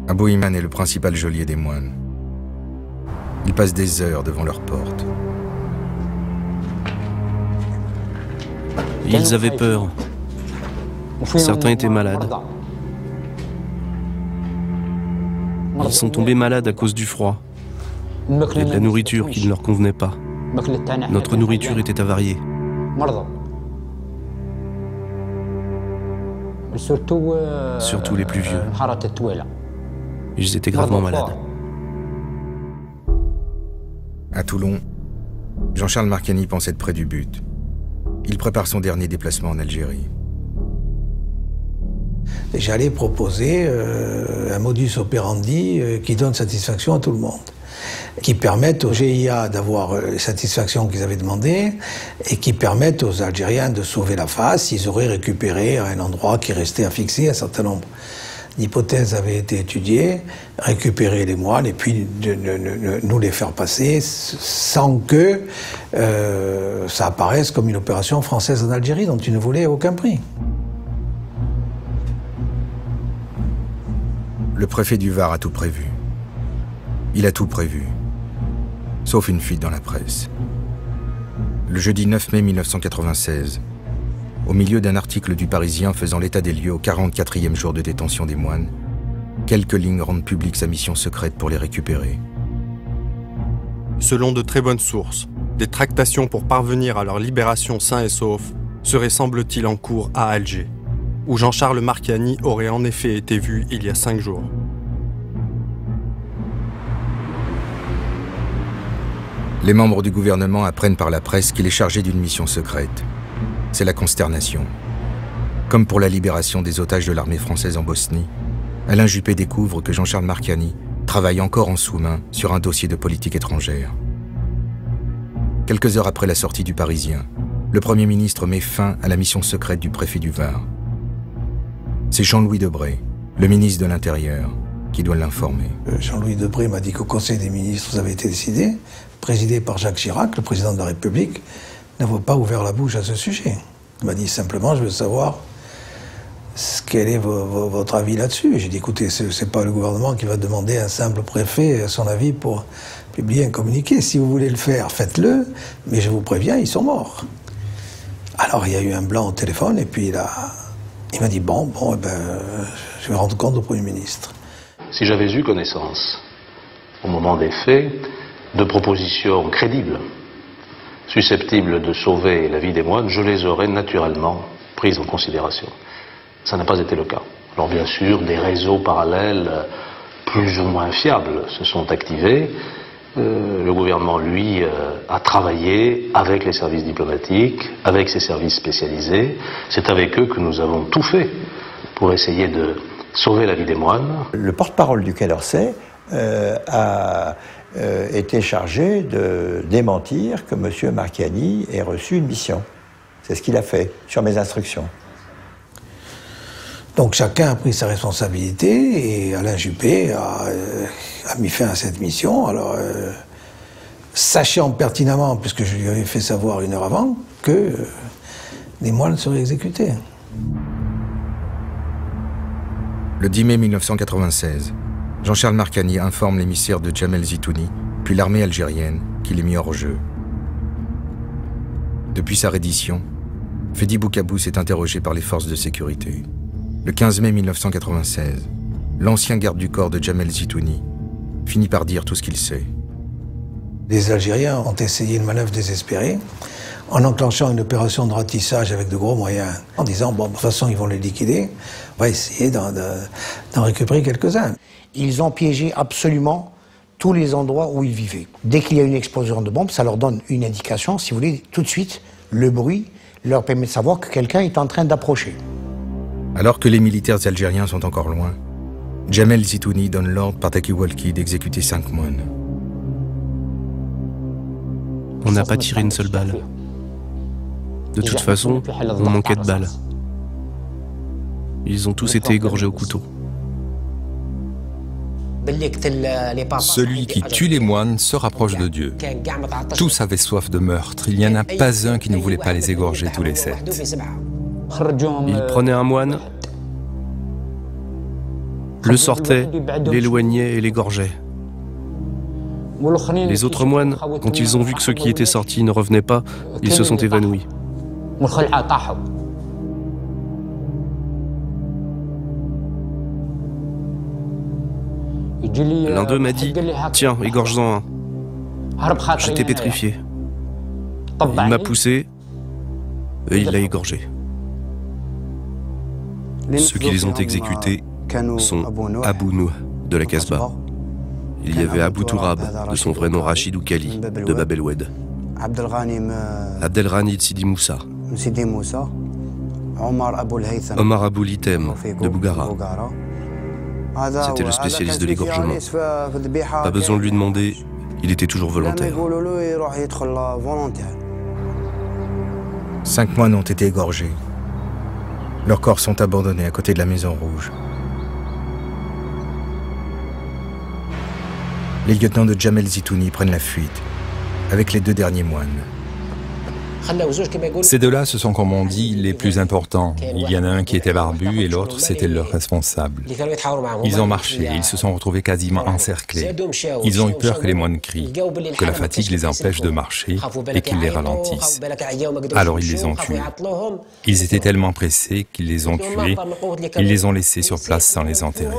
Abou Iman est le principal geôlier des moines. Il passe des heures devant leurs portes. Ils avaient peur. Certains étaient malades. Ils sont tombés malades à cause du froid et de la nourriture qui ne leur convenait pas. Notre nourriture était avariée. Surtout les plus vieux. Ils étaient gravement malades. À Toulon, Jean-Charles Marcani pense être près du but. Il prépare son dernier déplacement en Algérie. J'allais proposer un modus operandi qui donne satisfaction à tout le monde, qui permette aux GIA d'avoir les satisfactions qu'ils avaient demandées et qui permette aux Algériens de sauver la face. Ils auraient récupéré un endroit qui restait à fixer. Un certain nombre d'hypothèses avaient été étudiées, récupérer les moines et puis de nous les faire passer sans que ça apparaisse comme une opération française en Algérie dont ils ne voulaient à aucun prix. Le préfet du Var a tout prévu. Il a tout prévu, sauf une fuite dans la presse. Le jeudi 9 mai 1996, au milieu d'un article du Parisien faisant l'état des lieux au 44e jour de détention des moines, quelques lignes rendent publique sa mission secrète pour les récupérer. Selon de très bonnes sources, des tractations pour parvenir à leur libération sains et saufs seraient semble-t-il en cours à Alger, où Jean-Charles Marcani aurait en effet été vu il y a 5 jours. Les membres du gouvernement apprennent par la presse qu'il est chargé d'une mission secrète. C'est la consternation. Comme pour la libération des otages de l'armée française en Bosnie, Alain Juppé découvre que Jean-Charles Marcani travaille encore en sous-main sur un dossier de politique étrangère. Quelques heures après la sortie du Parisien, le Premier ministre met fin à la mission secrète du préfet du Var. C'est Jean-Louis Debré, le ministre de l'Intérieur, qui doit l'informer. Jean-Louis Debré m'a dit qu'au Conseil des ministres, ça avait été décidé, présidé par Jacques Chirac, le président de la République, n'avait pas ouvert la bouche à ce sujet. Il m'a dit simplement, je veux savoir quel est votre avis là-dessus. J'ai dit, écoutez, c'est pas le gouvernement qui va demander à un simple préfet son avis pour publier un communiqué. Si vous voulez le faire, faites-le, mais je vous préviens, ils sont morts. Alors il y a eu un blanc au téléphone, et puis il m'a dit, bon, eh ben, je vais rendre compte au Premier ministre. Si j'avais eu connaissance, au moment des faits, de propositions crédibles, susceptibles de sauver la vie des moines, je les aurais naturellement prises en considération. Ça n'a pas été le cas. Alors bien sûr, des réseaux parallèles plus ou moins fiables se sont activés. Le gouvernement, lui, a travaillé avec les services diplomatiques, avec ses services spécialisés. C'est avec eux que nous avons tout fait pour essayer de sauver la vie des moines. Le porte-parole du Quai d'Orsay a été chargé de démentir que M. Marcani ait reçu une mission. C'est ce qu'il a fait, sur mes instructions. Donc chacun a pris sa responsabilité et Alain Juppé a mis fin à cette mission. Alors, sachant pertinemment, puisque je lui avais fait savoir 1 heure avant, que les moines seraient exécutés. Le 10 mai 1996, Jean-Charles Marcani informe l'émissaire de Djamel Zitouni, puis l'armée algérienne, qu'il est mis hors jeu. Depuis sa reddition, Fedi Boukabous est interrogé par les forces de sécurité. Le 15 mai 1996, l'ancien garde du corps de Djamel Zitouni finit par dire tout ce qu'il sait. Les Algériens ont essayé une manœuvre désespérée en enclenchant une opération de ratissage avec de gros moyens, en disant, bon, de toute façon, ils vont les liquider, on va essayer d'en récupérer quelques-uns. Ils ont piégé absolument tous les endroits où ils vivaient. Dès qu'il y a une explosion de bombe, ça leur donne une indication, si vous voulez, tout de suite, le bruit leur permet de savoir que quelqu'un est en train d'approcher. Alors que les militaires algériens sont encore loin, Djamel Zitouni donne l'ordre par talkie-walkie d'exécuter 5 moines. On n'a pas tiré une seule balle. De toute façon, on manquait de balles. Ils ont tous été égorgés au couteau. Celui qui tue les moines se rapproche de Dieu. Tous avaient soif de meurtre. Il n'y en a pas un qui ne voulait pas les égorger tous les 7. Ils prenaient un moine, le sortaient, l'éloignaient et l'égorgeaient. Les autres moines, quand ils ont vu que ceux qui étaient sortis ne revenaient pas, ils se sont évanouis. L'un d'eux m'a dit « Tiens, égorge-en un ». J'étais pétrifié. Il m'a poussé et il l'a égorgé. Ceux qui les ont exécutés sont Abou Nouh de la Casbah. Il y avait Abou Tourab, de son vrai nom Rachid Oukali, de Bab el-Oued. Abdelghani de Sidi Moussa. Omar Abou Lithem, de Bougara. C'était le spécialiste de l'égorgement. Pas besoin de lui demander, il était toujours volontaire. 5 moines ont été égorgés. Leurs corps sont abandonnés à côté de la Maison Rouge. Les lieutenants de Jamel Zitouni prennent la fuite, avec les 2 derniers moines. Ces deux-là, ce sont, comme on dit, les plus importants. Il y en a un qui était barbu et l'autre, c'était leur responsable. Ils ont marché et ils se sont retrouvés quasiment encerclés. Ils ont eu peur que les moines crient, que la fatigue les empêche de marcher et qu'ils les ralentissent. Alors ils les ont tués. Ils étaient tellement pressés qu'ils les ont tués. Ils les ont laissés sur place sans les enterrer.